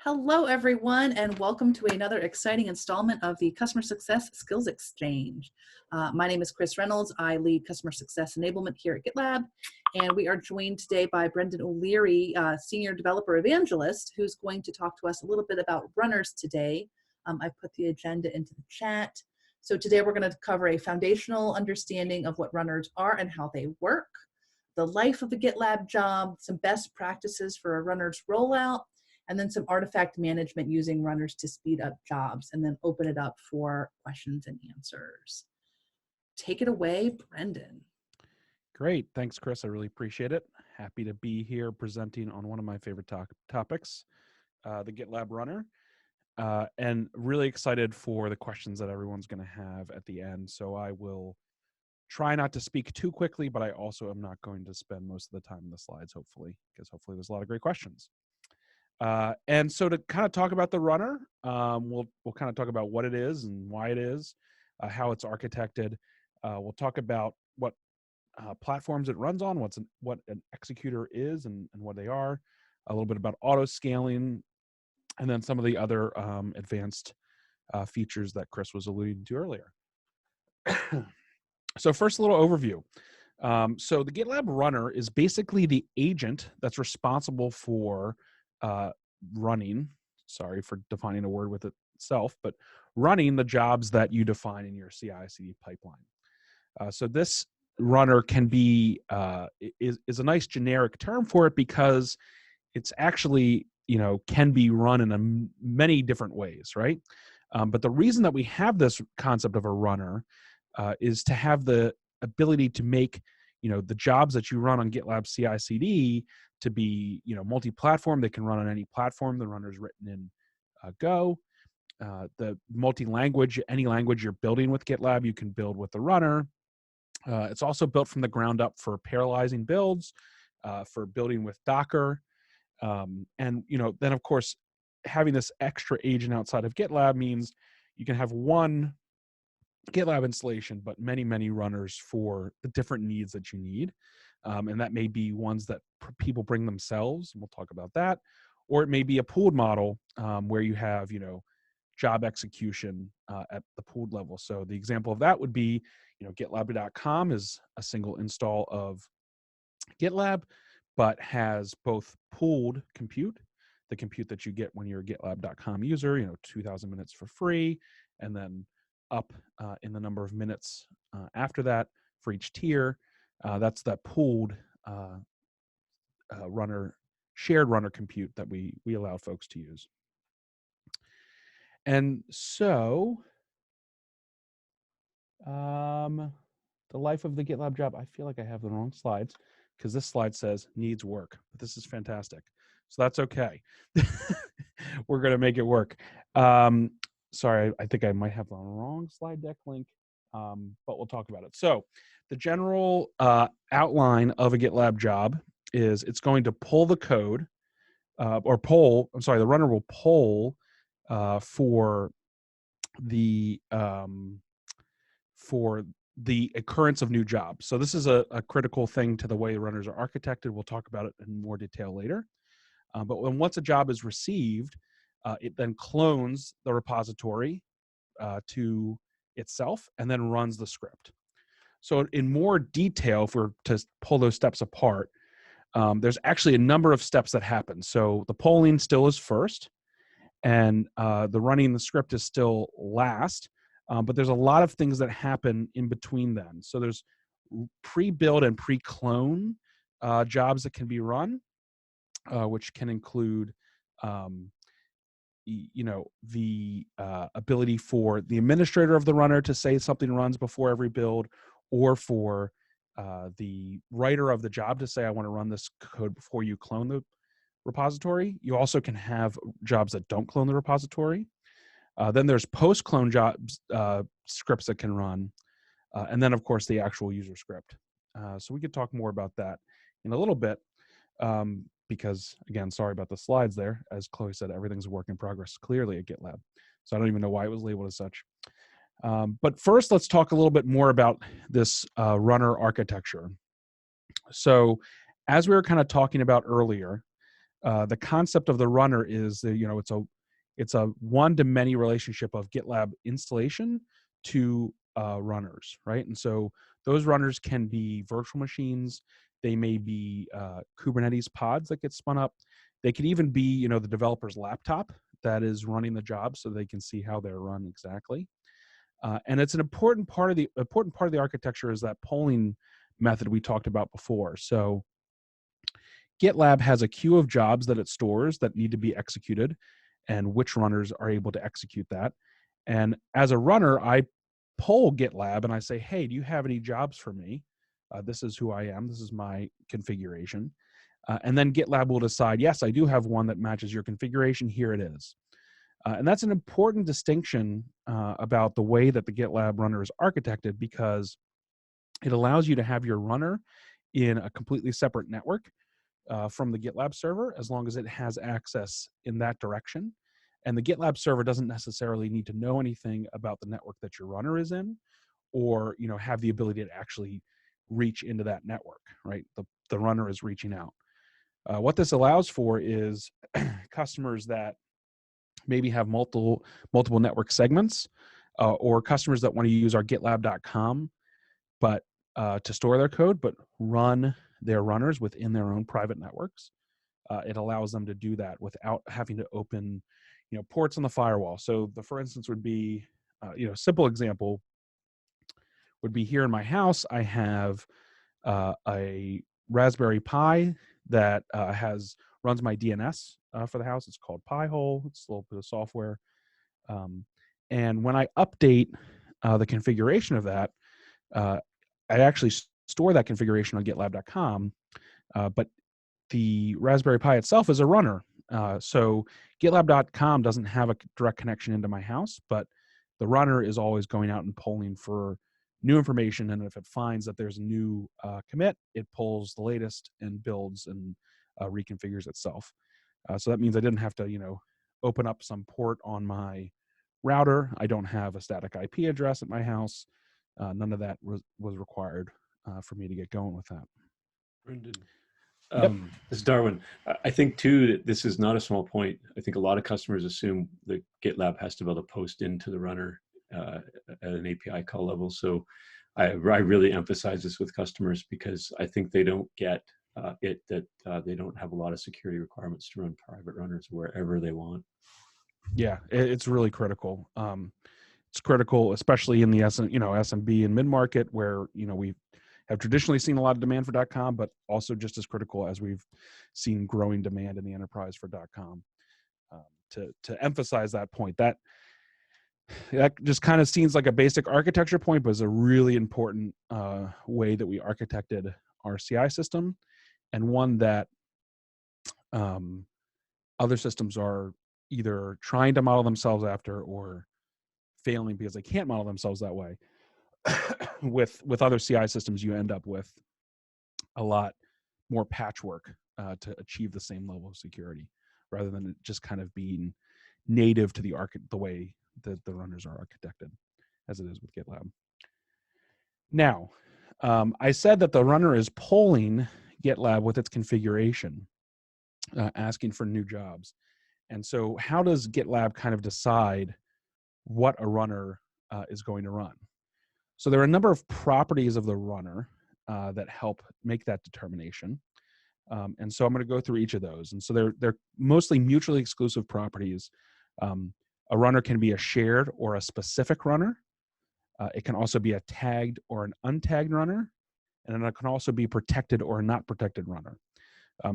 Hello, everyone, and welcome to another exciting installment of the Customer Success Skills Exchange. My name is Chris Reynolds. I lead Customer Success Enablement here at GitLab, and we are joined today by Brendan O'Leary, Senior Developer Evangelist, who's going to talk to us a little bit about runners today. I put the agenda into the chat. So today we're going to cover a foundational understanding of what runners are and how they work, the life of a GitLab job, some best practices for a runners rollout, and then some artifact management using runners to speed up jobs, and then open it up for questions and answers. Take it away, Brendan. Great. Thanks, Chris. I really appreciate it. Happy to be here presenting on one of my favorite topics, the GitLab Runner, and really excited for the questions that everyone's going to have at the end. So I will try not to speak too quickly, but I also am not going to spend most of the time in the slides, hopefully, because hopefully there's a lot of great questions. And so to kind of talk about the runner, we'll kind of talk about what it is and why it is, how it's architected. We'll talk about what platforms it runs on, what an executor is and what they are, a little bit about auto-scaling, and then some of the other advanced features that Chris was alluding to earlier. So first, a little overview. So the GitLab Runner is basically the agent that's responsible for running, sorry for defining a word with itself, but running the jobs that you define in your CI/CD pipeline. So this runner can be, is a nice generic term for it because it's actually, can be run in many different ways, right? But the reason that we have this concept of a runner is to have the ability to make the jobs that you run on GitLab CI/CD to be multi-platform. They can run on any platform. The runner is written in Go. The multi-language, any language you're building with GitLab, you can build with the runner. It's also built from the ground up for parallelizing builds, for building with Docker, and then of course having this extra agent outside of GitLab means you can have one GitLab installation, but many runners for the different needs that you need. And that may be ones that people bring themselves, and we'll talk about that. Or it may be a pooled model where you have, job execution at the pooled level. So the example of that would be, GitLab.com is a single install of GitLab, but has both pooled compute, the compute that you get when you're a GitLab.com user, 2,000 minutes for free, and then up in the number of minutes after that for each tier. That's that pooled runner, shared runner compute that we allow folks to use. And so the life of the GitLab job, I feel like I have the wrong slides because this slide says needs work, but this is fantastic. So that's okay. We're going to make it work. Sorry, I think I might have the wrong slide deck link, but we'll talk about it. So the general outline of a GitLab job is it's going to pull the code, the runner will poll for the occurrence of new jobs. So this is a critical thing to the way runners are architected. We'll talk about it in more detail later. But once a job is received, it then clones the repository to itself and then runs the script. So in more detail, if we're to pull those steps apart, there's actually a number of steps that happen. So the polling still is first, and the running the script is still last. But there's a lot of things that happen in between then. So there's pre-build and pre-clone jobs that can be run, which can include the ability for the administrator of the runner to say something runs before every build, or for the writer of the job to say, I want to run this code before you clone the repository. You also can have jobs that don't clone the repository. Then there's post-clone jobs, scripts that can run. And then, of course, the actual user script. So we could talk more about that in a little bit. Because again, sorry about the slides there. As Chloe said, everything's a work in progress clearly at GitLab. So I don't even know why it was labeled as such. But first, let's talk a little bit more about this runner architecture. So as we were kind of talking about earlier, The concept of the runner is that, it's a one-to-many relationship of GitLab installation to runners, right? And so those runners can be virtual machines. They may be Kubernetes pods that get spun up. They could even be, the developer's laptop that is running the job, so they can see how they're run exactly. And it's an important part of the architecture is that polling method we talked about before. So GitLab has a queue of jobs that it stores that need to be executed, and which runners are able to execute that. And as a runner, I poll GitLab and I say, hey, do you have any jobs for me? This is who I am. This is my configuration. And then GitLab will decide, yes, I do have one that matches your configuration. Here it is. And that's an important distinction about the way that the GitLab runner is architected, because it allows you to have your runner in a completely separate network from the GitLab server, as long as it has access in that direction. And the GitLab server doesn't necessarily need to know anything about the network that your runner is in, or have the ability to actually reach into that network, right? The runner is reaching out. What this allows for is customers that maybe have multiple network segments, or customers that want to use our GitLab.com, but to store their code, but run their runners within their own private networks. It allows them to do that without having to open, ports on the firewall. So for instance, would be, simple example would be here in my house. I have a Raspberry Pi that runs my DNS for the house. It's called Pi-hole. It's a little bit of software. And when I update the configuration of that, I actually store that configuration on GitLab.com, but the Raspberry Pi itself is a runner. So GitLab.com doesn't have a direct connection into my house, but the runner is always going out and polling for new information. And if it finds that there's a new commit, it pulls the latest and builds and reconfigures itself. So that means I didn't have to, open up some port on my router. I don't have a static IP address at my house. None of that was required for me to get going with that. Brendan. Yep. This is Darwin. I think too that this is not a small point. I think a lot of customers assume that GitLab has to be able to post into the runner at an API call level. So I really emphasize this with customers, because I think they don't get that they don't have a lot of security requirements to run private runners wherever they want. Yeah, it's really critical. It's critical, especially in the SMB and mid-market, where we have traditionally seen a lot of demand for .com, but also just as critical as we've seen growing demand in the enterprise for .com. To emphasize that point, that just kind of seems like a basic architecture point, but is a really important way that we architected our CI system, and one that other systems are either trying to model themselves after or failing because they can't model themselves that way. With other CI systems, you end up with a lot more patchwork to achieve the same level of security, rather than it just kind of being native to the way that the runners are architected, as it is with GitLab. Now, I said that the runner is polling GitLab with its configuration, asking for new jobs. And so how does GitLab kind of decide what a runner is going to run? So there are a number of properties of the runner that help make that determination. And so I'm going to go through each of those. And so they're mostly mutually exclusive properties. A runner can be a shared or a specific runner. It can also be a tagged or an untagged runner. And then it can also be protected or a not protected runner.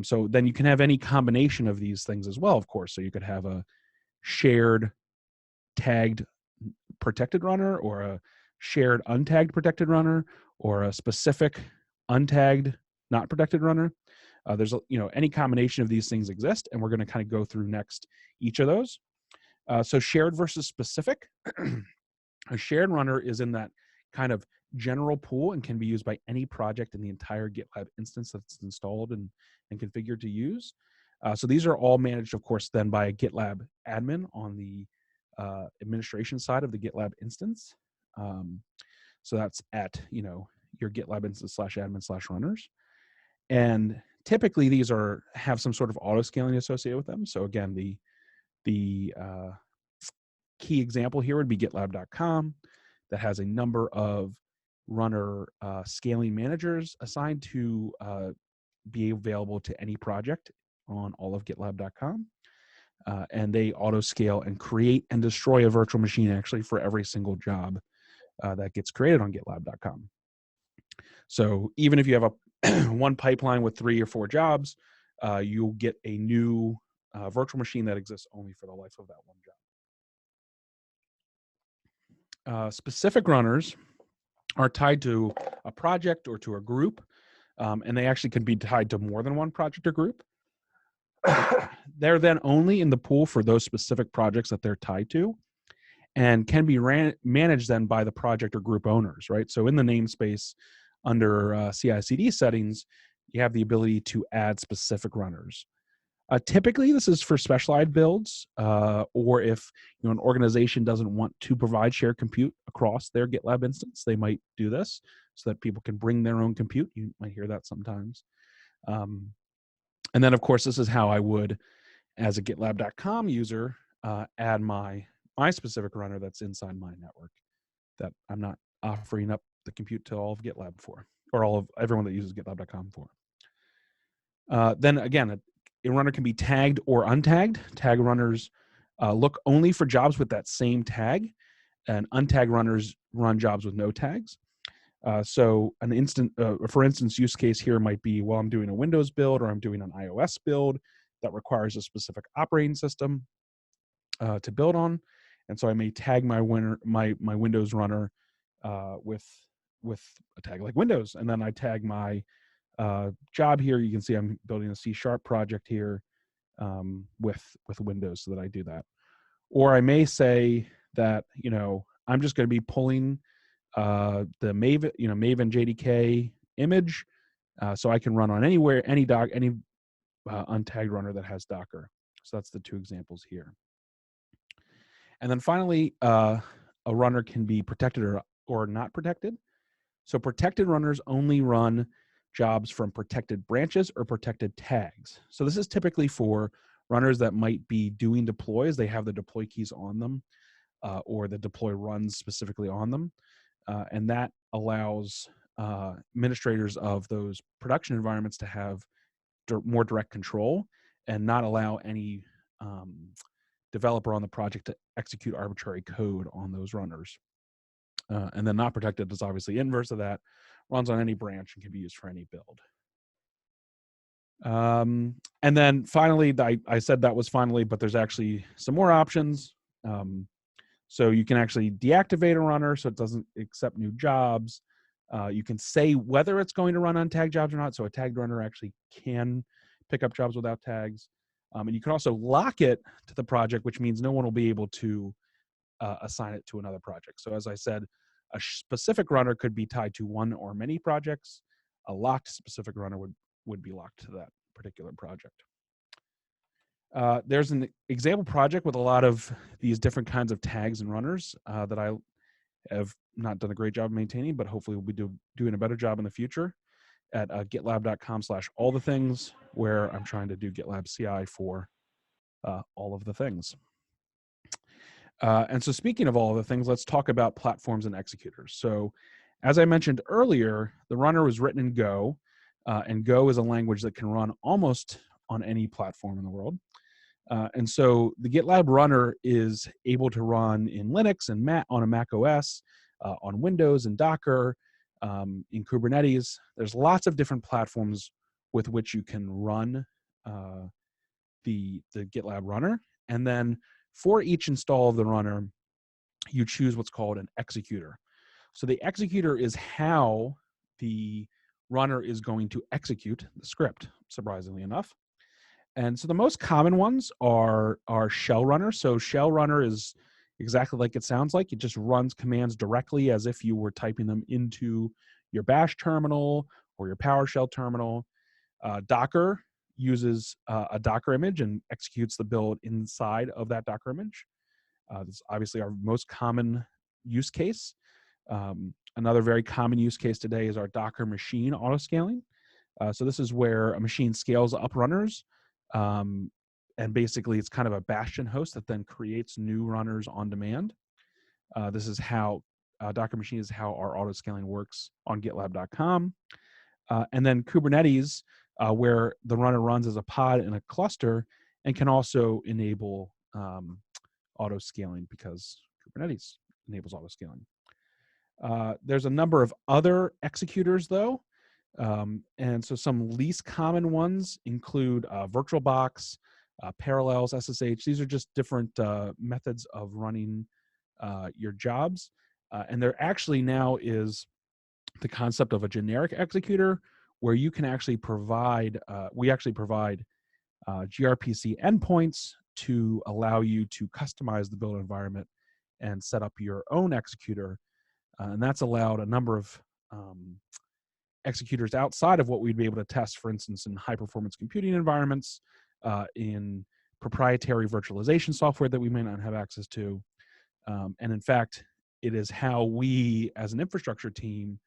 So then you can have any combination of these things as well, of course. So you could have a shared tagged protected runner, or a shared untagged protected runner, or a specific untagged not protected runner. There's any combination of these things exist, and we're going to kind of go through next each of those. So shared versus specific. A shared runner is in that kind of general pool and can be used by any project in the entire GitLab instance that's installed and configured to use. So these are all managed, of course, then by a GitLab admin on the administration side of the GitLab instance. So that's at your GitLab instance /admin/runners. And Typically, these have some sort of auto scaling associated with them. So again, the key example here would be GitLab.com that has a number of runner scaling managers assigned to be available to any project on all of GitLab.com. And they auto scale and create and destroy a virtual machine actually for every single job that gets created on GitLab.com. So even if you have a one pipeline with 3 or 4 jobs, you'll get a new virtual machine that exists only for the life of that one job. Specific runners are tied to a project or to a group, and they actually can be tied to more than one project or group. They're then only in the pool for those specific projects that they're tied to, and can be managed then by the project or group owners, right? So in the namespace under CI/CD settings, you have the ability to add specific runners. Typically, this is for specialized builds, or if an organization doesn't want to provide shared compute across their GitLab instance, they might do this so that people can bring their own compute. You might hear that sometimes. And then, of course, this is how I would, as a GitLab.com user, add my specific runner that's inside my network that I'm not offering up the compute to all of GitLab for, or everyone that uses GitLab.com for. Then again, a runner can be tagged or untagged. Tag runners look only for jobs with that same tag, and untagged runners run jobs with no tags. So for instance, use case here might be, well, I'm doing a Windows build or I'm doing an iOS build that requires a specific operating system to build on. And so I may tag my Windows runner with a tag like Windows. And then I tag my job here. You can see I'm building a C# project here with Windows so that I do that. Or I may say that, I'm just going to be pulling the Maven JDK image, so I can run on any untagged runner that has Docker. So that's the 2 examples here. And then finally, a runner can be protected or not protected. So protected runners only run jobs from protected branches or protected tags. So this is typically for runners that might be doing deploys. They have the deploy keys on them, or the deploy runs specifically on them. And that allows administrators of those production environments to have more direct control and not allow any developer on the project to execute arbitrary code on those runners. And then not protected is obviously inverse of that, runs on any branch and can be used for any build. And then finally, I said that was finally, but there's actually some more options. So you can actually deactivate a runner so it doesn't accept new jobs. You can say whether it's going to run untagged jobs or not. So a tagged runner actually can pick up jobs without tags. And you can also lock it to the project, which means no one will be able to assign it to another project. So as I said, a specific runner could be tied to one or many projects. A locked specific runner would be locked to that particular project. There's an example project with a lot of these different kinds of tags and runners that I have not done a great job maintaining, but hopefully we'll be doing a better job in the future at gitlab.com/allthethings, where I'm trying to do GitLab CI for all of the things. And so speaking of all of the things, let's talk about platforms and executors. So as I mentioned earlier, the runner was written in Go, and Go is a language that can run almost on any platform in the world. And so the GitLab runner is able to run in Linux and on a Mac OS, on Windows and Docker, in Kubernetes. There's lots of different platforms with which you can run the GitLab runner. And then for each install of the runner, you choose what's called an executor. So the executor is how the runner is going to execute the script, surprisingly enough. And so the most common ones are shell runner. So shell runner is exactly like it sounds like. It just runs commands directly as if you were typing them into your bash terminal or your PowerShell terminal. Docker uses a Docker image and executes the build inside of that Docker image. This is obviously our most common use case. Another very common use case today is our Docker machine autoscaling. So this is where a machine scales up runners, and basically it's kind of a bastion host that then creates new runners on demand. This is how Docker Machine is how our autoscaling works on GitLab.com. And then Kubernetes, where the runner runs as a pod in a cluster and can also enable autoscaling because Kubernetes enables autoscaling. There's a number of other executors though. And so some least common ones include VirtualBox, Parallels, SSH. These are just different methods of running your jobs. And there actually now is the concept of a generic executor where you can actually provide, we actually provide gRPC endpoints to allow you to customize the build environment and set up your own executor. And that's allowed a number of executors outside of what we'd be able to test, for instance, in high performance computing environments, in proprietary virtualization software that we may not have access to. And in fact, it is how we as an infrastructure team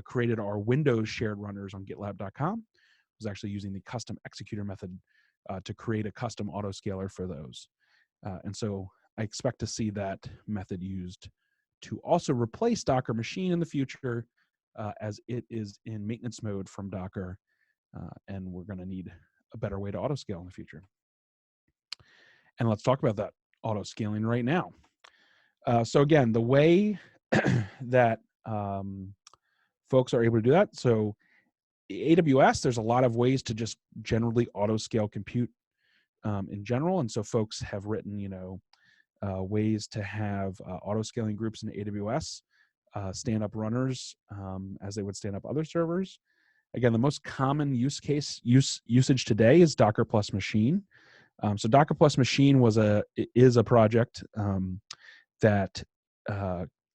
created our Windows shared runners on GitLab.com. I was actually using the custom executor method to create a custom autoscaler for those. And so I expect to see that method used to also replace Docker Machine in the future, as it is in maintenance mode from Docker, and we're going to need a better way to autoscale in the future. And let's talk about that autoscaling right now. So again, the way that folks are able to do that. So AWS, there's a lot of ways to just generally autoscale compute in general. And so folks have written, ways to have autoscaling groups in AWS stand up runners as they would stand up other servers. Again, the most common usage today is Docker plus Machine. So Docker plus Machine is a project that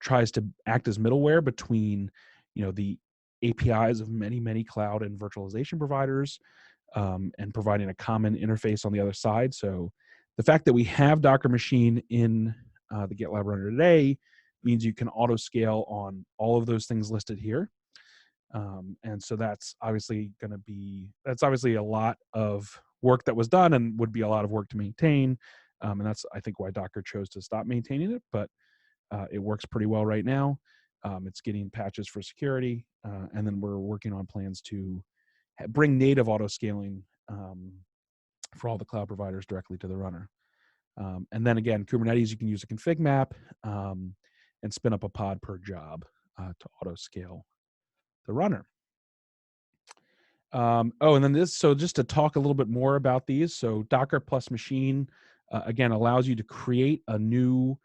tries to act as middleware between, the APIs of many cloud and virtualization providers, and providing a common interface on the other side. So the fact that we have Docker Machine in the GitLab Runner today means you can autoscale on all of those things listed here. And so that's obviously a lot of work that was done and would be a lot of work to maintain. And that's, I think, why Docker chose to stop maintaining it, but it works pretty well right now. It's getting patches for security, and then we're working on plans to bring native autoscaling for all the cloud providers directly to the runner. And then again, Kubernetes, you can use a config map and spin up a pod per job to autoscale the runner. And then so just to talk a little bit more about these. So Docker plus Machine, again, allows you to create a new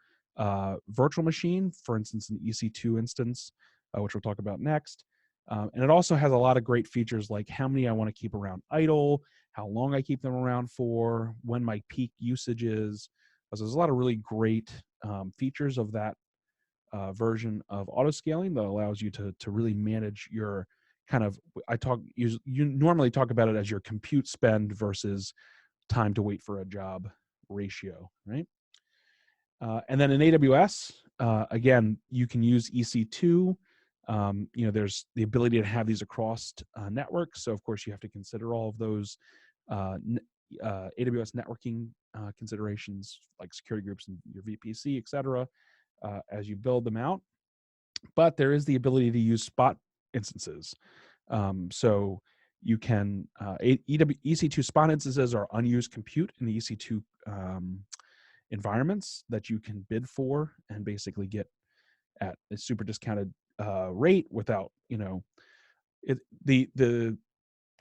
virtual machine, for instance, an EC2 instance, which we'll talk about next. And it also has a lot of great features like how many I want to keep around idle, how long I keep them around for, when my peak usage is. So there's a lot of really great features of that version of autoscaling that allows you to really manage your kind of, you normally talk about it as your compute spend versus time to wait for a job ratio, right? And then in AWS, again, you can use EC2. There's the ability to have these across networks. So of course you have to consider all of those AWS networking considerations like security groups and your VPC, et cetera, as you build them out. But there is the ability to use spot instances. So you can, EC2 spot instances are unused compute in the EC2 environments that you can bid for and basically get at a super discounted rate without, the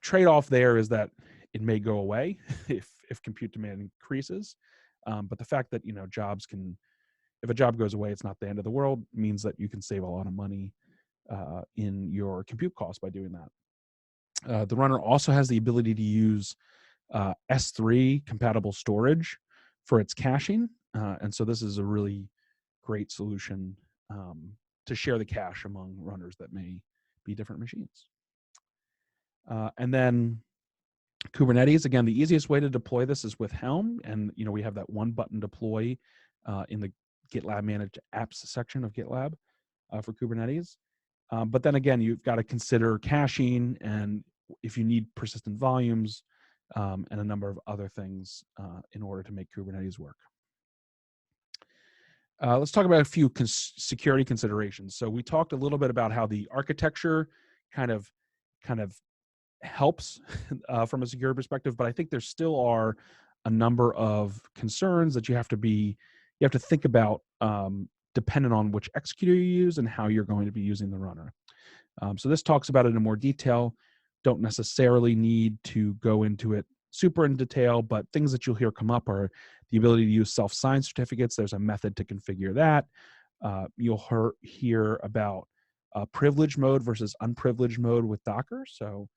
trade-off there is that it may go away if compute demand increases. But the fact that, if a job goes away, it's not the end of the world, means that you can save a lot of money in your compute costs by doing that. The runner also has the ability to use S3 compatible storage for its caching. And so this is a really great solution to share the cache among runners that may be different machines. And then Kubernetes, again, the easiest way to deploy this is with Helm. And, we have that one button deploy in the GitLab Managed Apps section of GitLab for Kubernetes. But then again, you've got to consider caching and if you need persistent volumes, and a number of other things in order to make Kubernetes work. Let's talk about a few security considerations. So we talked a little bit about how the architecture kind of helps from a security perspective, but I think there still are a number of concerns that you have to think about, dependent on which executor you use and how you're going to be using the runner. So this talks about it in more detail. Don't necessarily need to go into it super in detail, but things that you'll hear come up are the ability to use self-signed certificates. There's a method to configure that. You'll hear about privilege mode versus unprivileged mode with Docker. So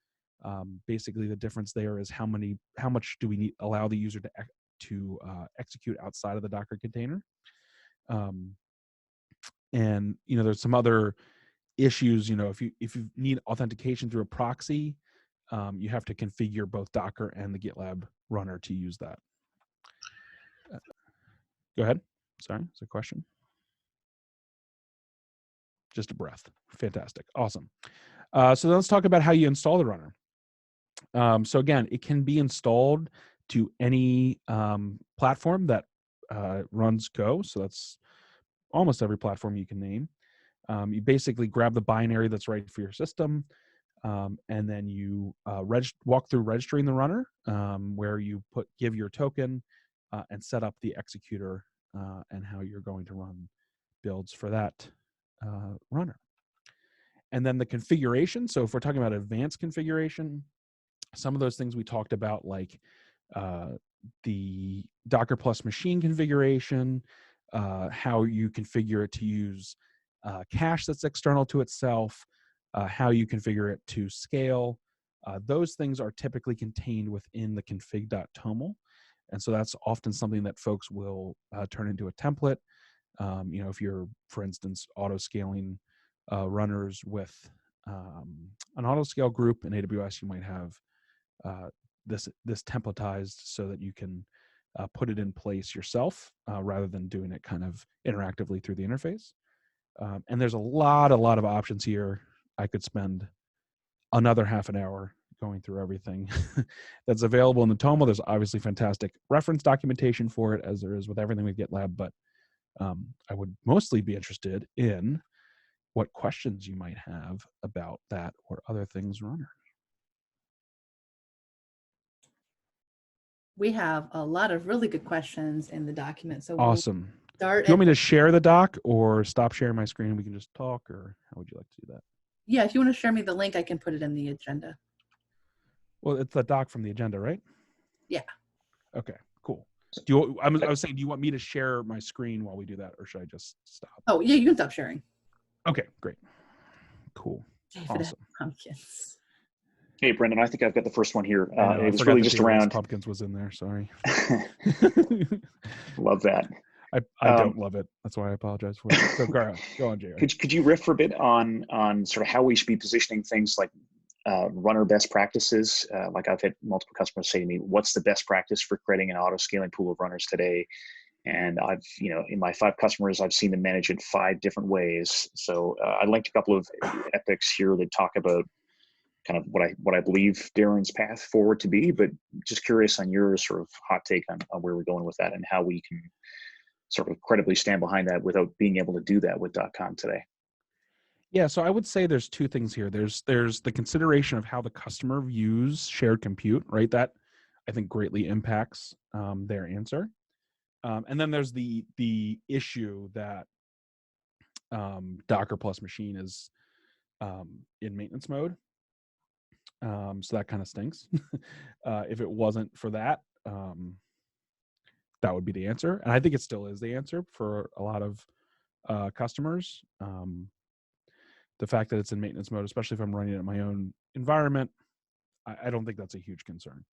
basically the difference there is how much do we allow the user to execute outside of the Docker container. And there's some other issues. If you need authentication through a proxy, you have to configure both Docker and the GitLab runner to use that. Go ahead. Sorry, is there a question? Just a breath. Fantastic. Awesome. So let's talk about how you install the runner. So again, it can be installed to any platform that runs Go. So that's almost every platform you can name. You basically grab the binary that's right for your system, and then you walk through registering the runner, where you give your token and set up the executor and how you're going to run builds for that runner. And then the configuration. So if we're talking about advanced configuration, some of those things we talked about, like the Docker plus machine configuration, how you configure it to use cache that's external to itself, how you configure it to scale. Those things are typically contained within the config.toml. And so that's often something that folks will turn into a template. If you're, for instance, autoscaling runners with an autoscale group in AWS, you might have this templatized so that you can put it in place yourself rather than doing it kind of interactively through the interface. And there's a lot of options here. I could spend another half an hour going through everything that's available in the TOML. There's obviously fantastic reference documentation for it, as there is with everything with GitLab, but I would mostly be interested in what questions you might have about that or other things runner. We have a lot of really good questions in the document. So Awesome. we'll Do you want me to share the doc or stop sharing my screen? We can just talk, or how would you like to do that? Yeah, if you want to share me the link, I can put it in the agenda. Well, it's the doc from the agenda, right? Yeah. Okay, cool. I was saying, do you want me to share my screen while we do that, or should I just stop? Oh, yeah, you can stop sharing. Okay, great. Cool. David Awesome. Pumpkins. Hey, Brendan, I think I've got the first one here. I it was forgot really that just David around. Pumpkins was in there. Sorry. Love that. I don't love it. That's why I apologize for it. So go on, Jerry. Could you riff for a bit on sort of how we should be positioning things like runner best practices? Like I've had multiple customers say to me, "What's the best practice for creating an auto scaling pool of runners today?" And I've, in my 5 customers, I've seen them manage it 5 different ways. So I linked a couple of epics here that talk about kind of what I believe Darren's path forward to be, but just curious on your sort of hot take on where we're going with that and how we can sort of credibly stand behind that without being able to do that with .com today. Yeah, so I would say there's 2 things here. There's the consideration of how the customer views shared compute, right? That I think greatly impacts their answer. And then there's the issue that Docker plus machine is in maintenance mode. So that kind of stinks. If it wasn't for that, that would be the answer. And I think it still is the answer for a lot of customers. The fact that it's in maintenance mode, especially if I'm running it in my own environment, I don't think that's a huge concern.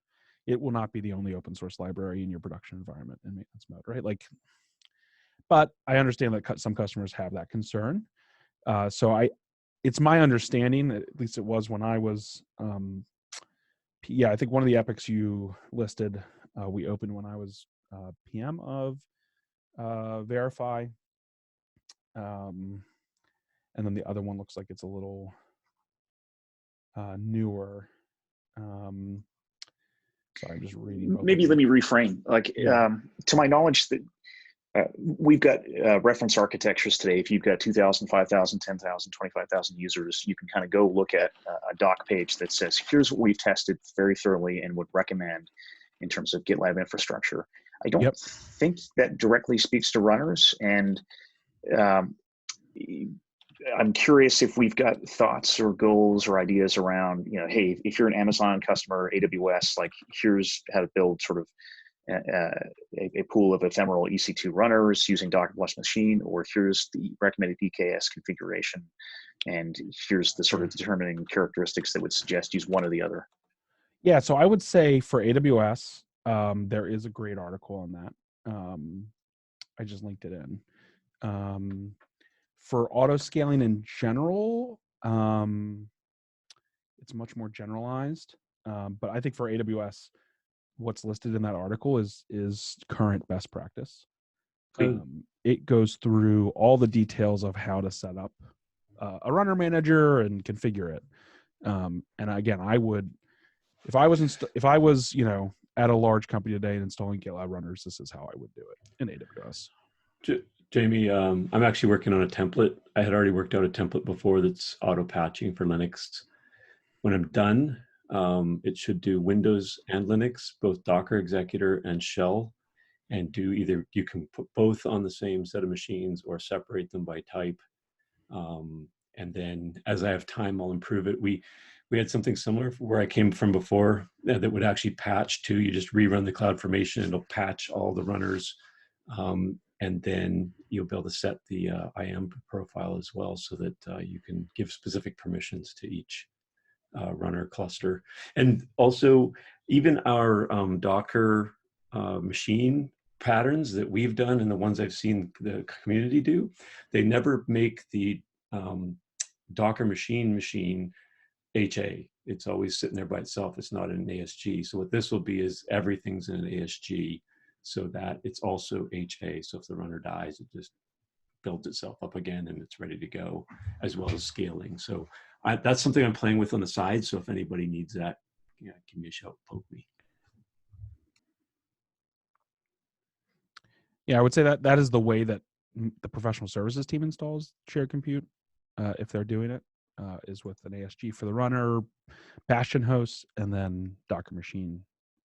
It will not be the only open source library in your production environment in maintenance mode, right? But I understand that some customers have that concern. So it's my understanding, at least it was when I was, I think one of the epics you listed, we opened when I was PM of Verify. And then the other one looks like it's a little newer. Sorry, I'm just reading. both Maybe of let them. me reframe. Like, Yeah. to my knowledge, that we've got reference architectures today. If you've got 2,000, 5,000, 10,000, 25,000 users, you can kind of go look at a doc page that says, here's what we've tested very thoroughly and would recommend in terms of GitLab infrastructure. I don't Yep. think that directly speaks to runners. And I'm curious if we've got thoughts or goals or ideas around, hey, if you're an Amazon customer, AWS, like here's how to build sort of a pool of ephemeral EC2 runners using Docker plus machine, or here's the recommended EKS configuration, and here's the sort of determining characteristics that would suggest use one or the other. Yeah, so I would say for AWS, there is a great article on that. I just linked it in. For autoscaling in general, it's much more generalized. But I think for AWS, what's listed in that article is current best practice. It goes through all the details of how to set up a runner manager and configure it. And again, I would, if I was at a large company today and installing GitLab Runners, this is how I would do it in AWS. Jamie, I'm actually working on a template. I had already worked out a template before that's auto patching for Linux. When I'm done, it should do Windows and Linux, both Docker, Executor, and Shell, and do either, you can put both on the same set of machines or separate them by type. And then as I have time, I'll improve it. We had something similar where I came from before that would actually patch to, you just rerun the CloudFormation, it'll patch all the runners. And then you'll be able to set the IAM profile as well, so that you can give specific permissions to each runner cluster. And also, even our Docker machine patterns that we've done and the ones I've seen the community do, they never make the Docker machine HA. It's always sitting there by itself. It's not in an ASG. So what this will be is everything's in an ASG, so that it's also HA. So if the runner dies, it just builds itself up again and it's ready to go, as well as scaling. So that's something I'm playing with on the side. So if anybody needs that, give me a shout, poke me. Yeah, I would say that is the way that the professional services team installs shared compute, if they're doing it, is with an ASG for the runner, Bastion hosts, and then Docker machine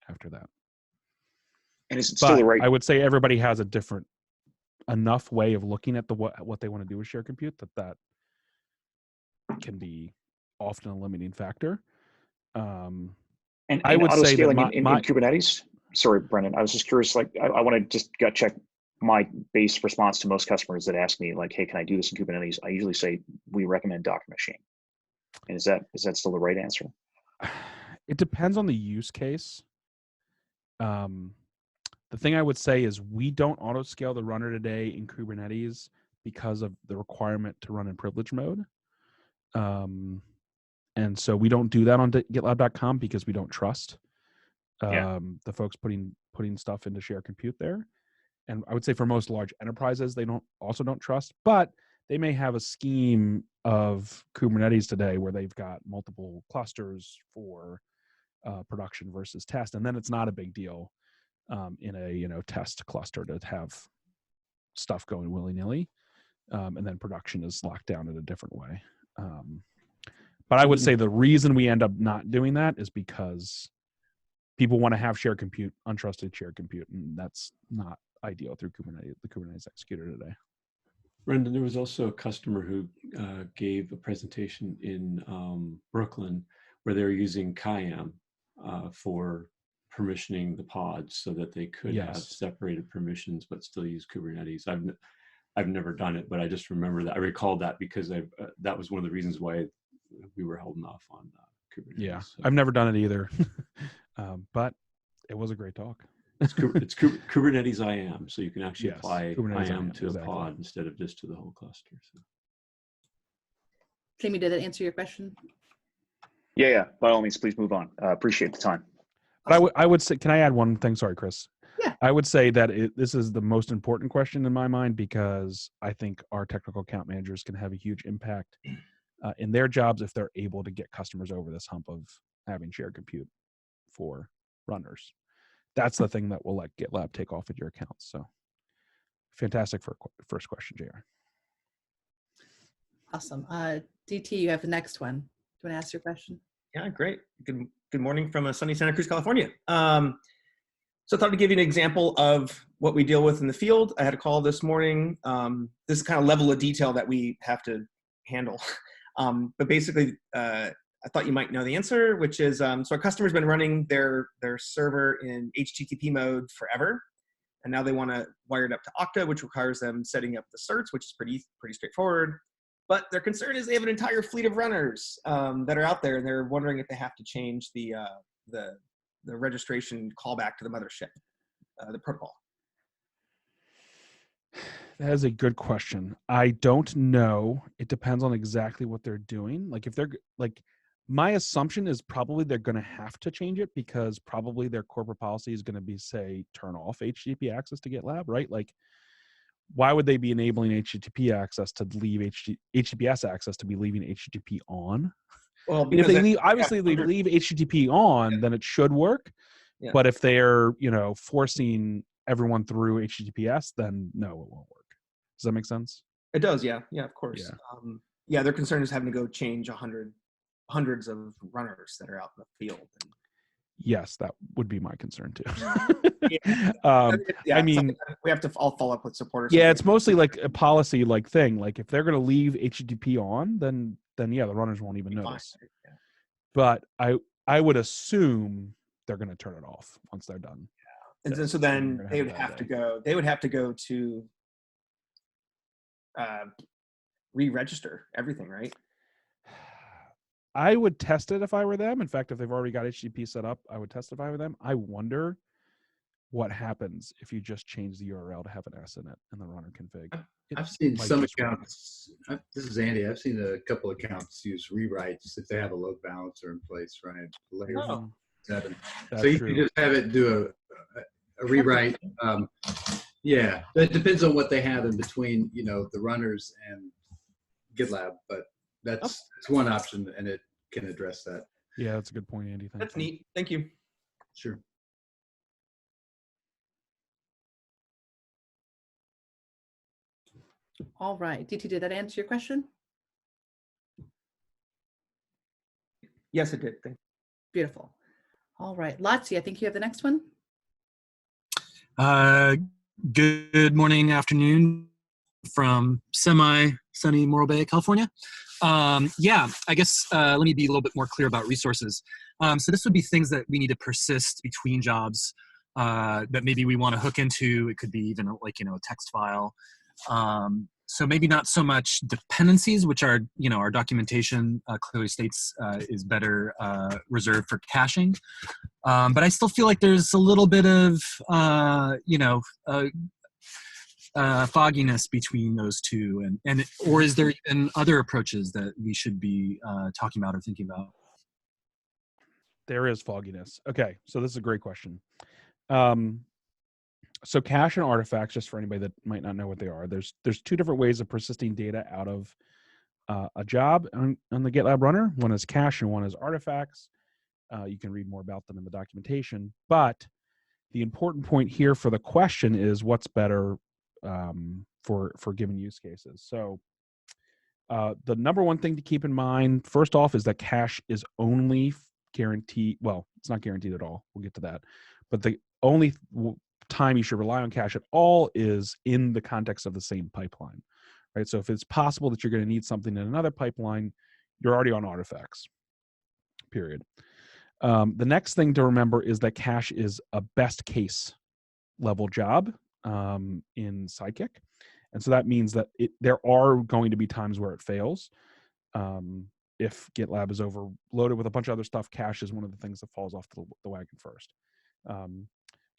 after that. And is it still the right? I would say everybody has a different enough way of looking at what they want to do with shared compute that can be often a limiting factor. And I would say that in Kubernetes. Sorry, Brendan. I was just curious. Like, I want to just gut check my base response to most customers that ask me, like, "Hey, can I do this in Kubernetes?" I usually say we recommend Docker machine. And is that still the right answer? It depends on the use case. The thing I would say is we don't auto scale the runner today in Kubernetes because of the requirement to run in privilege mode. And so we don't do that on GitLab.com because we don't trust the folks putting stuff into shared compute there. And I would say for most large enterprises, they don't trust, but they may have a scheme of Kubernetes today where they've got multiple clusters for production versus test, and then it's not a big deal in a test cluster to have stuff going willy-nilly, and then production is locked down in a different way. But I would say the reason we end up not doing that is because people want to have shared compute, untrusted shared compute, and that's not ideal through Kubernetes, the Kubernetes executor today. Brendan, there was also a customer who gave a presentation in Brooklyn where they were using KIAM for permissioning the pods so that they could have separated permissions but still use Kubernetes. I've never done it, but I just remember that. I recalled that because that was one of the reasons why we were holding off on Kubernetes. Yeah, so. I've never done it either, but it was a great talk. It's Kubernetes IAM, so you can actually apply Kubernetes IAM to a pod instead of just to the whole cluster. So. Jamie, did that answer your question? Yeah. By all means, please move on. Appreciate the time. But I would say, can I add one thing? Sorry, Chris. Yeah. I would say that this is the most important question in my mind, because I think our technical account managers can have a huge impact in their jobs if they're able to get customers over this hump of having shared compute for runners. That's the thing that will let GitLab take off at your accounts. So fantastic for first question, JR. Awesome. DT, you have the next one. Do you want to ask your question? Yeah, great. Good morning from sunny Santa Cruz, California. So I thought I'd give you an example of what we deal with in the field. I had a call this morning. This is kind of level of detail that we have to handle. But basically, I thought you might know the answer, which is, so our customer's been running their server in HTTP mode forever. And now they want to wire it up to Okta, which requires them setting up the certs, which is pretty straightforward. But their concern is they have an entire fleet of runners that are out there, and they're wondering if they have to change the registration callback to the mothership, the protocol. That is a good question. I don't know. It depends on exactly what they're doing. Like if they're like, my assumption is probably they're going to have to change it because probably their corporate policy is going to be, say, turn off HTTP access to GitLab, right? Like, why would they be enabling HTTP access to leave HTTPS access to be leaving HTTP on? Well, if they leave, obviously they leave HTTP on, then it should work. Yeah. But if they're, forcing everyone through HTTPS, then no, it won't work. Does that make sense? It does, yeah, of course. Yeah. Yeah, their concern is having to go change hundreds of runners that are out in the field. Yes, that would be my concern too. Yeah, I mean, we have to all follow up with supporters. Yeah, it's mostly like a policy like thing. Like if they're going to leave HTTP on, then yeah, the runners won't even notice. Yeah. But I would assume they're going to turn it off once they're done. Yeah. And so then they would have to go. They would have to go to re-register everything, right? I would test it if I were them. In fact, if they've already got HTTP set up, I would test it if I were them. I wonder what happens if you just change the URL to have an S in it in the runner config. I've seen some accounts. This is Andy. I've seen a couple accounts use rewrites if they have a load balancer in place, right? Layer 7. So you can just have it do a rewrite. Yeah, it depends on what they have in between, the runners and GitLab, but that's one option, and it can address that. Yeah, that's a good point, Andy. That's neat. Thank you. Sure. All right. DT, did that answer your question? Yes, it did. Thank you. Beautiful. All right. Lotzi, I think you have the next one. Good morning, afternoon from semi-sunny Morro Bay, California. Yeah, I guess let me be a little bit more clear about resources. So this would be things that we need to persist between jobs that maybe we want to hook into. It could be even like, a text file. So maybe not so much dependencies, which are, our documentation clearly states is better reserved for caching. But I still feel like there's a little bit of, fogginess between those two, or is there even other approaches that we should be talking about or thinking about? There is fogginess. Okay, so this is a great question. So cache and artifacts, just for anybody that might not know what they are, there's two different ways of persisting data out of a job on the GitLab runner. One is cache and one is artifacts. You can read more about them in the documentation. But the important point here for the question is what's better for given use cases. So the number one thing to keep in mind, first off, is that cache is only guaranteed. Well, it's not guaranteed at all. We'll get to that. But the only time you should rely on cache at all is in the context of the same pipeline, right? So if it's possible that you're going to need something in another pipeline, you're already on artifacts, period. The next thing to remember is that cache is a best case level job in Sidekick. And so that means that there are going to be times where it fails. If GitLab is overloaded with a bunch of other stuff, cache is one of the things that falls off the wagon first.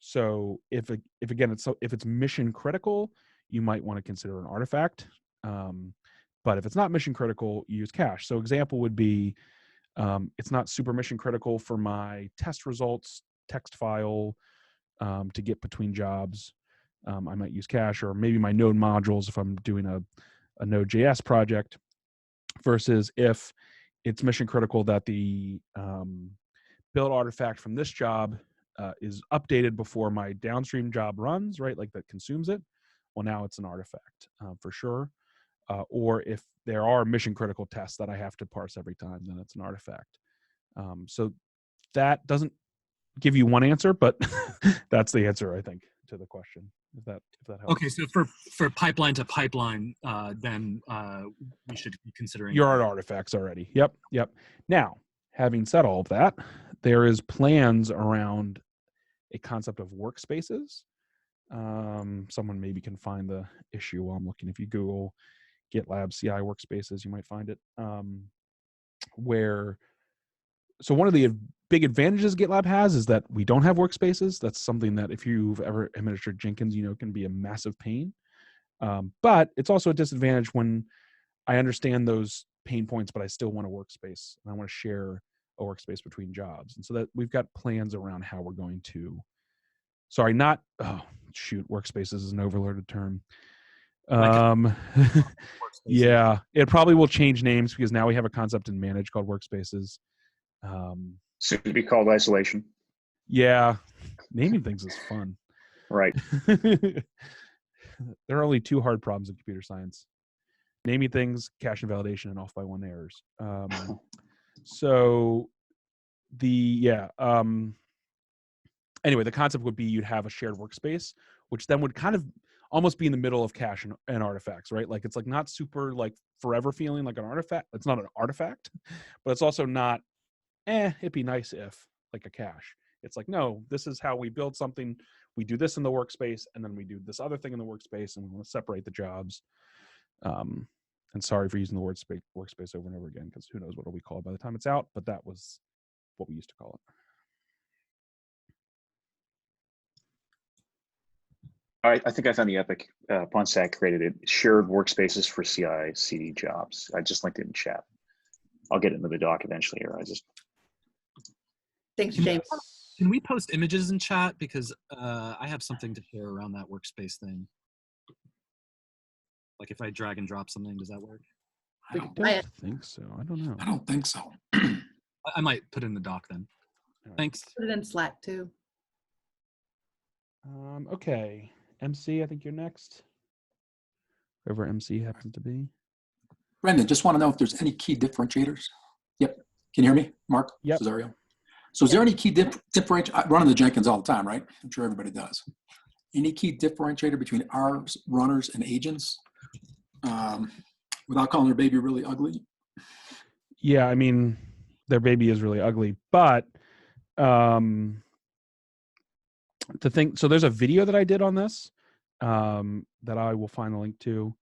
So if it's mission critical, you might want to consider an artifact. But if it's not mission critical, you use cache. So example would be, it's not super mission critical for my test results text file to get between jobs. I might use cache, or maybe my node modules if I'm doing a Node.js project, versus if it's mission critical that the build artifact from this job is updated before my downstream job runs, right? Like that consumes it. Well, now it's an artifact for sure. Or if there are mission critical tests that I have to parse every time, then it's an artifact. So that doesn't give you one answer, but that's the answer, I think, to the question. If that helps. Okay, so for pipeline to pipeline, then we should be considering. You're at artifacts already. Yep. Now, having said all of that, there is plans around a concept of workspaces. Someone maybe can find the issue while I'm looking. If you Google GitLab CI workspaces, you might find it. So one of the big advantages GitLab has is that we don't have workspaces. That's something that if you've ever administered Jenkins, can be a massive pain. But it's also a disadvantage when I understand those pain points, but I still want a workspace and I want to share a workspace between jobs. And so that we've got plans around how we're going to, workspaces is an overloaded term. Yeah, it probably will change names because now we have a concept in Manage called workspaces. Soon to be called isolation. Yeah, naming things is fun. Right. There are only two hard problems in computer science: naming things, cache invalidation, and off by one errors. Anyway, the concept would be you'd have a shared workspace, which then would kind of almost be in the middle of cache and artifacts, right? Like it's like not super like forever feeling like an artifact. It's not an artifact, but it's also not, it'd be nice if like a cache. It's like, no, this is how we build something. We do this in the workspace and then we do this other thing in the workspace and we want to separate the jobs. And sorry for using the word workspace over and over again, because who knows what we call it by the time it's out, but that was what we used to call it. I think I found the epic. Ponsac created it. Shared workspaces for CI/CD jobs. I just linked it in chat. I'll get it into the doc eventually here. Thanks, James. Can we post images in chat? Because I have something to share around that workspace thing. Like if I drag and drop something, does that work? I don't think so. I don't know. I don't think so. I might put it in the doc then. Right. Thanks. Put it in Slack too. Okay. MC, I think you're next. Whoever MC happens to be. Brendan, just want to know if there's any key differentiators. Yep. Can you hear me, Mark? Yep. Cesario. So is there any key differentiator? I run the Jenkins all the time, right? I'm sure everybody does. Any key differentiator between our runners and agents without calling their baby really ugly? Yeah, I mean, their baby is really ugly, but so there's a video that I did on this that I will find a link to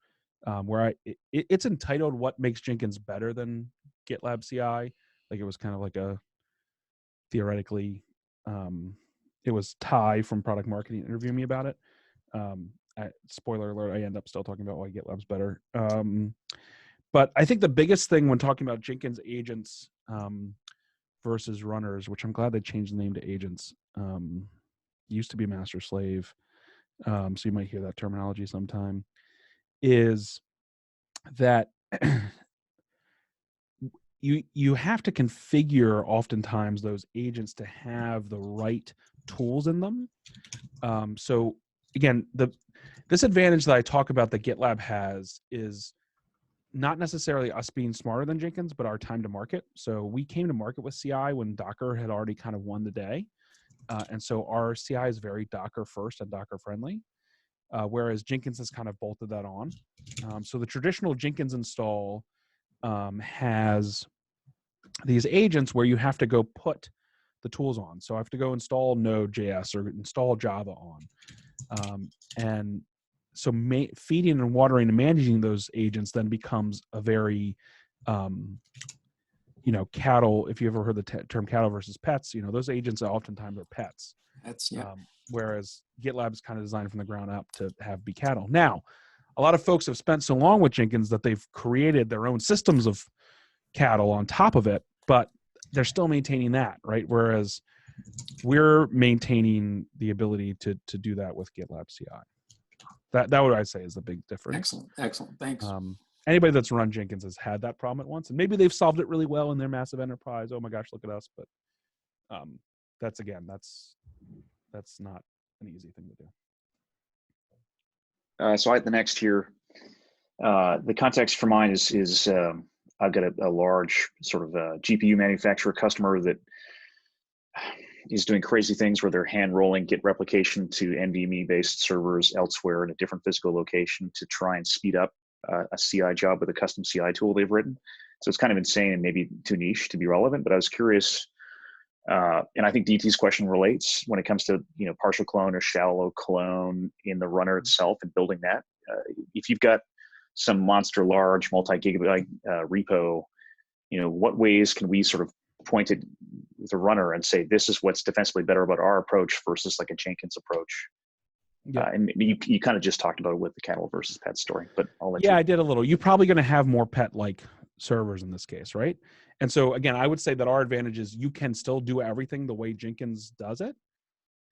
where it's entitled "What Makes Jenkins Better Than GitLab CI." Like it was kind of like a theoretically, it was Ty from product marketing interviewing me about it. Spoiler alert, I end up still talking about why GitLab's better. But I think the biggest thing when talking about Jenkins agents versus runners, which I'm glad they changed the name to agents, used to be master slave, so you might hear that terminology sometime, is that you have to configure oftentimes those agents to have the right tools in them. So again, this advantage that I talk about that GitLab has is not necessarily us being smarter than Jenkins, but our time to market. So we came to market with CI when Docker had already kind of won the day. And so our CI is very Docker first and Docker friendly, whereas Jenkins has kind of bolted that on. So the traditional Jenkins install has these agents where you have to go put the tools on. So I have to go install Node.js or install Java on. And so feeding and watering and managing those agents then becomes a very, cattle, if you ever heard the term cattle versus pets, those agents oftentimes are pets. That's, yeah. Whereas GitLab is kind of designed from the ground up to be cattle. Now, a lot of folks have spent so long with Jenkins that they've created their own systems of cattle on top of it, but they're still maintaining that, right? Whereas we're maintaining the ability to do that with GitLab CI. That what I'd say is the big difference. Excellent. Thanks. Anybody that's run Jenkins has had that problem at once, and maybe they've solved it really well in their massive enterprise. Oh my gosh, look at us! But That's not an easy thing to do. So the next here, the context for mine is I've got a large sort of GPU manufacturer customer that is doing crazy things where they're hand rolling Git replication to NVMe based servers elsewhere in a different physical location to try and speed up a CI job with a custom CI tool they've written. So it's kind of insane and maybe too niche to be relevant, but I was curious, and I think DT's question relates when it comes to partial clone or shallow clone in the runner itself and building that. If you've got some monster large multi-gigabyte repo, what ways can we sort of point at the runner and say this is what's defensively better about our approach versus like a Jenkins approach? Yeah. And you kind of just talked about it with the cattle versus pet story, but I'll let you. Yeah, I did a little. You're probably going to have more pet-like servers in this case, right? And so again, I would say that our advantage is you can still do everything the way Jenkins does it,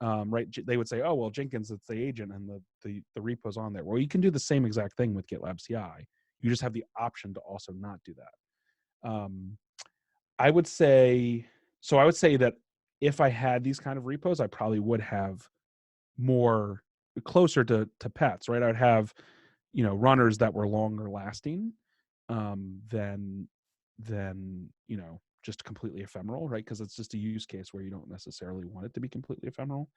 right? They would say, oh, well, Jenkins, it's the agent and the repo's on there. Well, you can do the same exact thing with GitLab CI. You just have the option to also not do that. I would say that if I had these kind of repos, I probably would have more closer to pets, right? I would have, runners that were longer lasting than just completely ephemeral, right? Because it's just a use case where you don't necessarily want it to be completely ephemeral.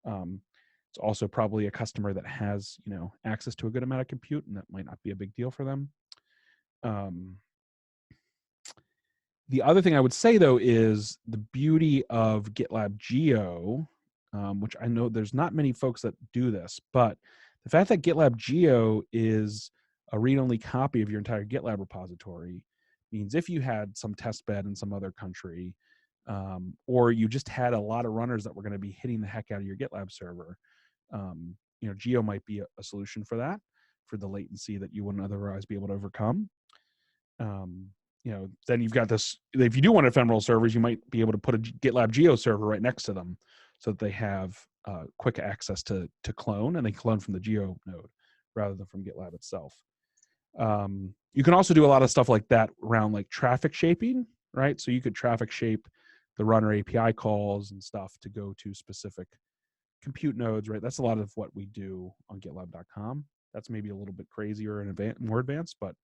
It's also probably a customer that has, access to a good amount of compute, and that might not be a big deal for them. The other thing I would say, though, is the beauty of GitLab Geo, which I know there's not many folks that do this, but the fact that GitLab Geo is a read-only copy of your entire GitLab repository means if you had some test bed in some other country, or you just had a lot of runners that were going to be hitting the heck out of your GitLab server, Geo might be a solution for that, for the latency that you wouldn't otherwise be able to overcome. Then you've got this, if you do want ephemeral servers, you might be able to put a GitLab Geo server right next to them so that they have quick access to clone, and they clone from the Geo node rather than from GitLab itself. You can also do a lot of stuff like that around like traffic shaping, right? So you could traffic shape the runner API calls and stuff to go to specific compute nodes, right? That's a lot of what we do on GitLab.com. That's maybe a little bit crazier and more advanced, but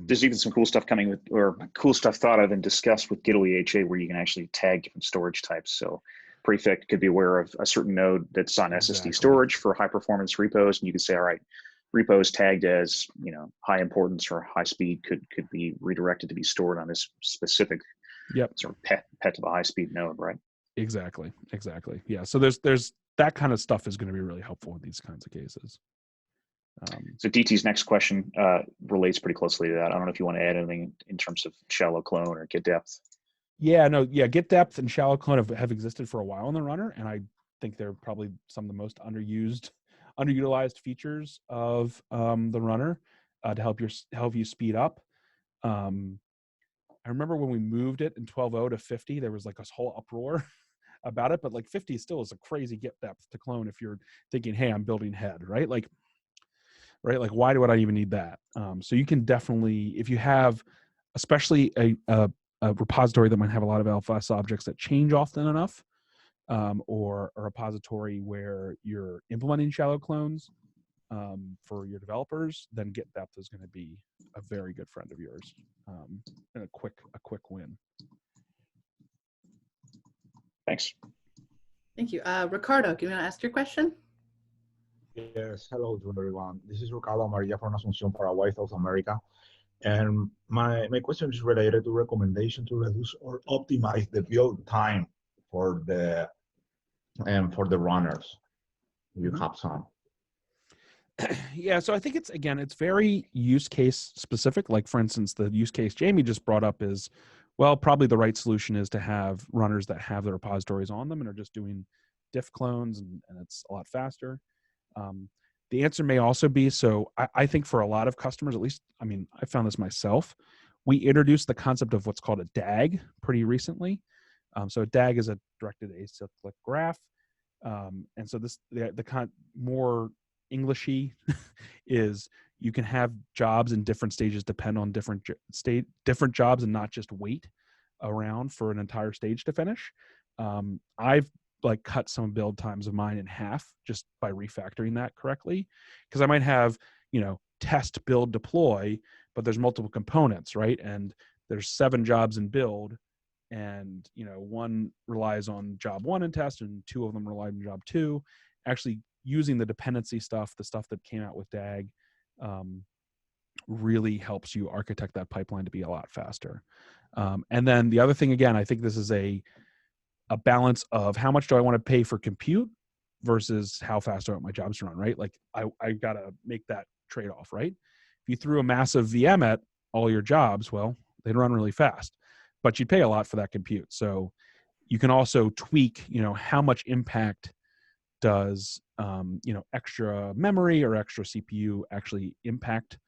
there's even some cool stuff coming with, or cool stuff thought of and discussed with GitLab where you can actually tag different storage types. So Prefect could be aware of a certain node that's on SSD storage for high performance repos, and you could say, all right, repos tagged as high importance or high speed could be redirected to be stored on this specific sort of pet to the high speed node, right? Exactly. Yeah. So there's that kind of stuff is going to be really helpful in these kinds of cases. So DT's next question relates pretty closely to that. I don't know if you want to add anything in terms of shallow clone or Git depth. Git depth and shallow clone have existed for a while in the runner, and I think they're probably some of the most underutilized features of the runner to help you speed up. I remember when we moved it in 12.0 to 50, there was like this whole uproar about it, but like 50 still is a crazy Git depth to clone if you're thinking, hey, I'm building head, right? Like why would I even need that? So you can definitely, if you have especially a repository that might have a lot of LFS objects that change often enough, or a repository where you're implementing shallow clones for your developers, then Git depth is going to be a very good friend of yours, and a quick win. Thanks. Thank you. Ricardo, do you want to ask your question? Yes, hello to everyone. This is Ricardo Amarilla from Asunción, Paraguay, South America. And my question is related to recommendation to reduce or optimize the build time for the runners. You have some. Yeah, so I think it's very use case specific. Like for instance, the use case Jamie just brought up is, well, probably the right solution is to have runners that have the repositories on them and are just doing diff clones, and it's a lot faster. The answer may also be, so I think for a lot of customers, at least, I mean, I found this myself, we introduced the concept of what's called a DAG pretty recently. So a DAG is a directed acyclic graph. And so the more Englishy is you can have jobs in different stages depend on different jobs and not just wait around for an entire stage to finish. I've like cut some build times of mine in half just by refactoring that correctly. Because I might have, test, build, deploy, but there's multiple components, right? And there's 7 jobs in build, and one relies on job 1 in test, and 2 of them rely on job 2. Actually using the dependency stuff, the stuff that came out with DAG, really helps you architect that pipeline to be a lot faster. And then the other thing, again, I think this is a balance of how much do I want to pay for compute versus how fast I want my jobs to run, right? Like I got to make that trade-off, right? If you threw a massive VM at all your jobs, well, they'd run really fast, but you'd pay a lot for that compute. So you can also tweak, how much impact does, extra memory or extra CPU actually impact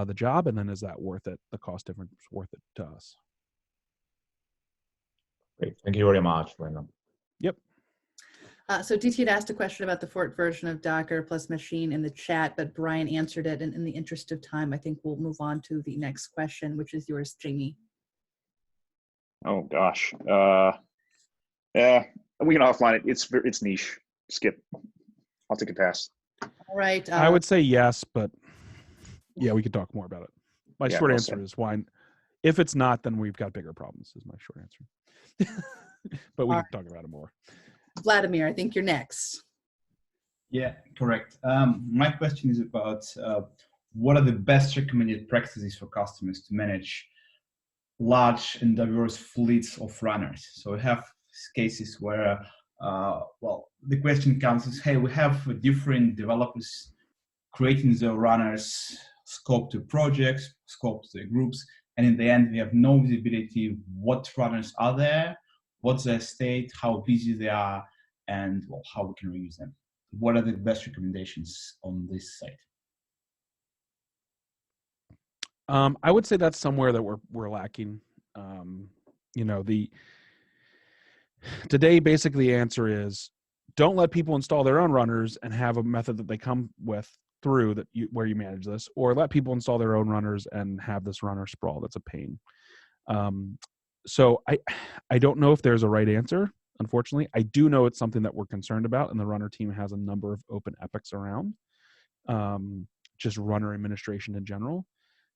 the job, and then is that worth it? The cost difference worth it to us? Great. Thank you very much, Brandon. Yep. So DT had asked a question about the fork version of Docker plus machine in the chat, but Brian answered it. And in the interest of time, I think we'll move on to the next question, which is yours, Jamie. Oh gosh. Yeah, we can offline it. It's niche. Skip. I'll take a pass. All right. I would say yes, but yeah, we could talk more about it. My short well answer said. is why. If it's not, then we've got bigger problems, is my short answer. But we can talk about it more. Vladimir, I think you're next. Yeah, correct. My question is about what are the best recommended practices for customers to manage large and diverse fleets of runners? So we have cases where, the question comes is, hey, we have different developers creating the runners, scope to projects, scope to the groups, and in the end, we have no visibility what runners are there, what's their state, how busy they are, and how we can reuse them. What are the best recommendations on this site? I would say that's somewhere that we're lacking. Today basically the answer is don't let people install their own runners and have a method that they come with through where you manage this, or let people install their own runners and have this runner sprawl that's a pain. So I don't know if there's a right answer. Unfortunately, I do know it's something that we're concerned about, and the runner team has a number of open epics around just runner administration in general.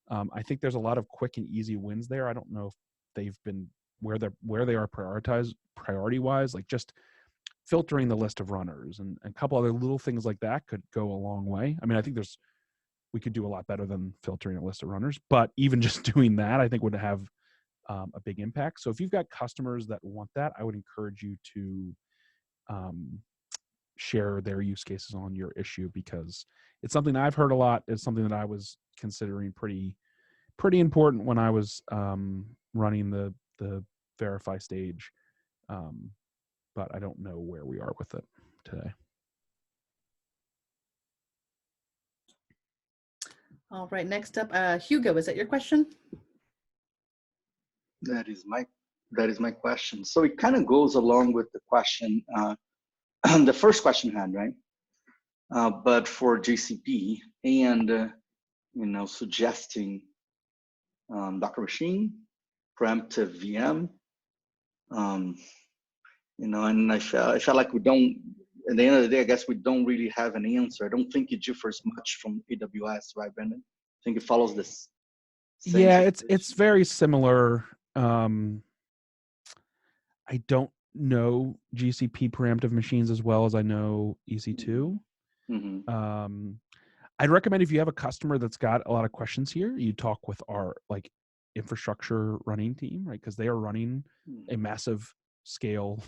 I think there's a lot of quick and easy wins there. I don't know if they've been where they are priority wise, like just filtering the list of runners and a couple other little things like that could go a long way. I mean, I think we could do a lot better than filtering a list of runners, but even just doing that, I think would have a big impact. So if you've got customers that want that, I would encourage you to share their use cases on your issue, because it's something I've heard a lot. It's something that I was considering pretty important when I was running the verify stage. But I don't know where we are with it today. All right, next up, Hugo, is that your question? That is my question. So it kind of goes along with the question, the first question had, right? But for GCP and, suggesting Docker machine, preemptive VM, and I felt like we don't, at the end of the day, I guess we don't really have an answer. I don't think it differs much from AWS, right, Brendan? I think it follows this. Yeah, it's very similar. I don't know GCP preemptive machines as well as I know EC2. Mm-hmm. I'd recommend if you have a customer that's got a lot of questions here, you talk with our infrastructure running team, right? Because they are running a massive scale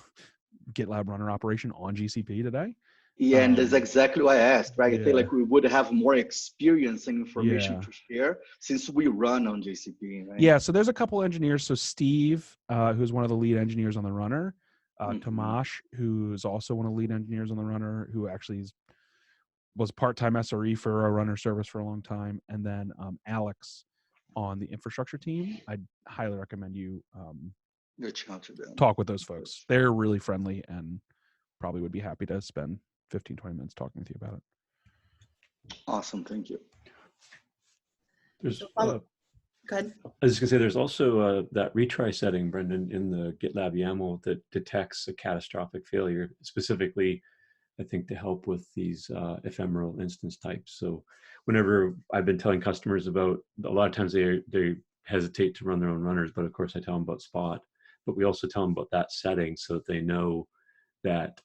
GitLab runner operation on GCP today. Yeah, and that's exactly why I asked, right? Yeah. I feel like we would have more experience and information to share since we run on GCP, right? Yeah, so there's a couple engineers. So Steve, who's one of the lead engineers on the runner, Tomasz, who's also one of the lead engineers on the runner, who actually was part-time SRE for a runner service for a long time, and then Alex on the infrastructure team. I'd highly recommend you talk with those folks. They're really friendly and probably would be happy to spend 15-20 minutes talking with you about it. Awesome, thank you. There's Go ahead. I was just gonna say, there's also that retry setting, Brendan, in the GitLab YAML that detects a catastrophic failure, specifically, I think, to help with these ephemeral instance types. So whenever I've been telling customers about, a lot of times they hesitate to run their own runners, but of course I tell them about Spot, but we also tell them about that setting so that they know that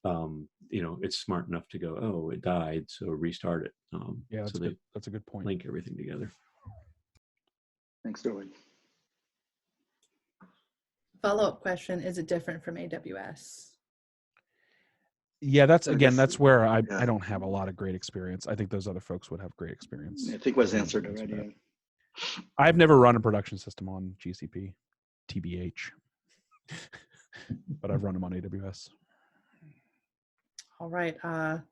it's smart enough to go, oh, it died, so restart it. Yeah, that's so good. That's a good point. Link everything together. Thanks, Derwin. Follow-up question, is it different from AWS? Yeah, that's I again, guess- that's where I yeah. don't have a lot of great experience. I think those other folks would have great experience. I think it was answered already. Yeah. I've never run a production system on GCP, TBH, but I've run them on AWS. All right. Ave,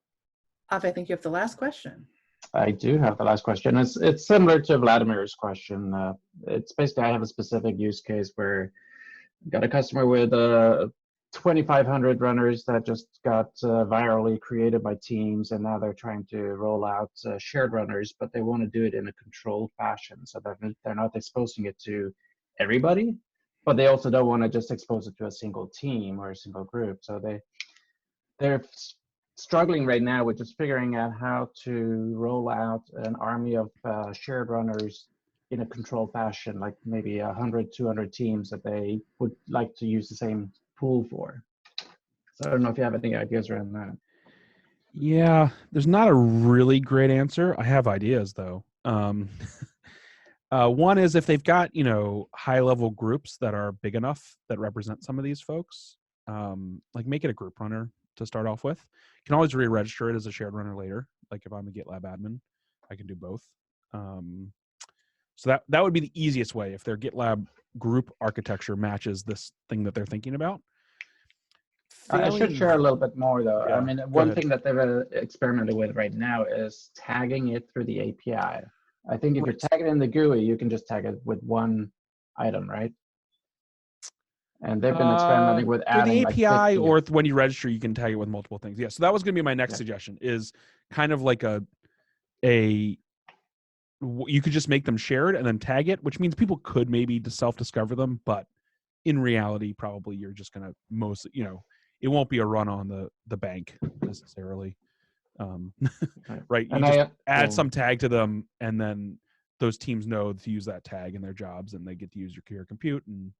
I think you have the last question. I do have the last question. It's similar to Vladimir's question. It's basically, I have a specific use case where I've got a customer with 2,500 runners that just got virally created by teams, and now they're trying to roll out shared runners, but they want to do it in a controlled fashion, so that they're not exposing it to everybody, but they also don't want to just expose it to a single team or a single group. So they're struggling right now with just figuring out how to roll out an army of shared runners in a controlled fashion, like maybe 100, 200 teams that they would like to use the same pool for. So I don't know if you have any ideas around that. Yeah, there's not a really great answer. I have ideas though. One is if they've got, high-level groups that are big enough that represent some of these folks, like make it a group runner to start off with. You can always re-register it as a shared runner later. Like if I'm a GitLab admin, I can do both. So that would be the easiest way if their GitLab group architecture matches this thing that they're thinking about. I should share a little bit more though. Yeah, I mean, one thing that they've experimented with right now is tagging it through the API. I think if you're tagging in the GUI, you can just tag it with one item, right? And they've been experimenting with adding the API, like or when you register, you can tag it with multiple things. Yeah, so that was going to be my next suggestion. Is kind of like you could just make them shared and then tag it, which means people could maybe self-discover them, but in reality, probably you're just going to it won't be a run on the bank necessarily. Right? You just add some tag to them, and then those teams know to use that tag in their jobs, and they get to use your compute, and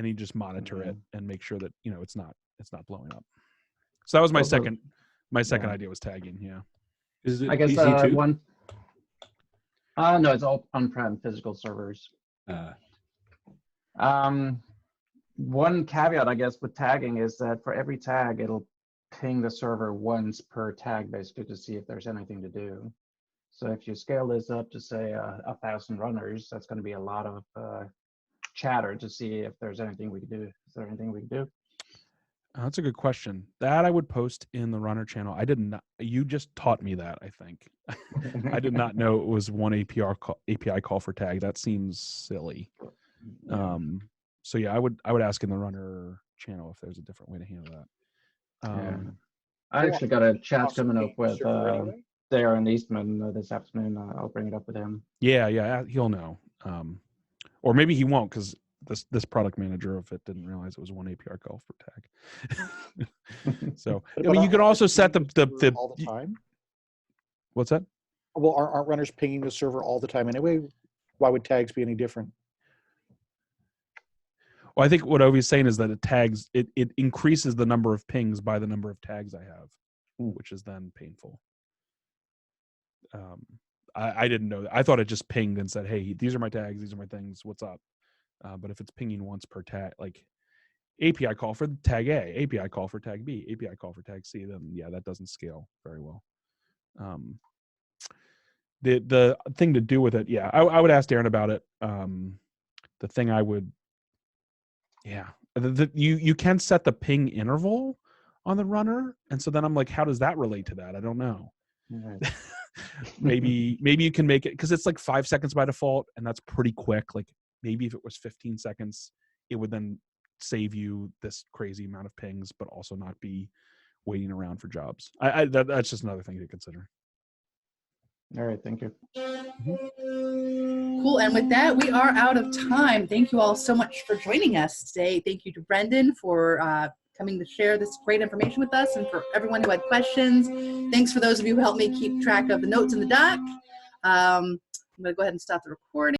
you just monitor it and make sure that it's not blowing up. So that was my second idea was tagging. Yeah. Is it I guess EC2? one. No, it's all on-prem physical servers. One caveat, I guess, with tagging is that for every tag, it'll ping the server once per tag, basically, to see if there's anything to do. So if you scale this up to say 1,000 runners, that's going to be a lot of chatter to see if there's anything we can do. Is there anything we can do? That's a good question. That I would post in the runner channel. I did not. You just taught me that, I think. I did not know it was one API call for tag. That seems silly. So yeah, I would ask in the runner channel if there's a different way to handle that. I actually got a chat coming up with Darren Eastman this afternoon. I'll bring it up with him. Yeah, he'll know. Or maybe he won't, because this product manager of it didn't realize it was one API call for tag. So I mean, you can also set the all the time. What's that? Well, aren't runners pinging the server all the time anyway? Why would tags be any different? Well, I think what Ovi's saying is that it increases the number of pings by the number of tags I have, which is then painful. I didn't know that. I thought it just pinged and said, hey, these are my tags, these are my things, what's up? But if it's pinging once per tag, like API call for tag A, API call for tag B, API call for tag C, then yeah, that doesn't scale very well. The thing to do with it, yeah, I would ask Darren about it. The thing I would, you can set the ping interval on the runner, and so then I'm like, how does that relate to that? I don't know. Right. maybe you can make it, because it's like 5 seconds by default, and that's pretty quick. Like maybe if it was 15 seconds, it would then save you this crazy amount of pings, but also not be waiting around for jobs. That's just another thing to consider. All right, thank you. Cool, and with that, we are out of time. Thank you all so much for joining us today. Thank you to Brendan for coming to share this great information with us, and for everyone who had questions. Thanks for those of you who helped me keep track of the notes in the doc. I'm going to go ahead and stop the recording.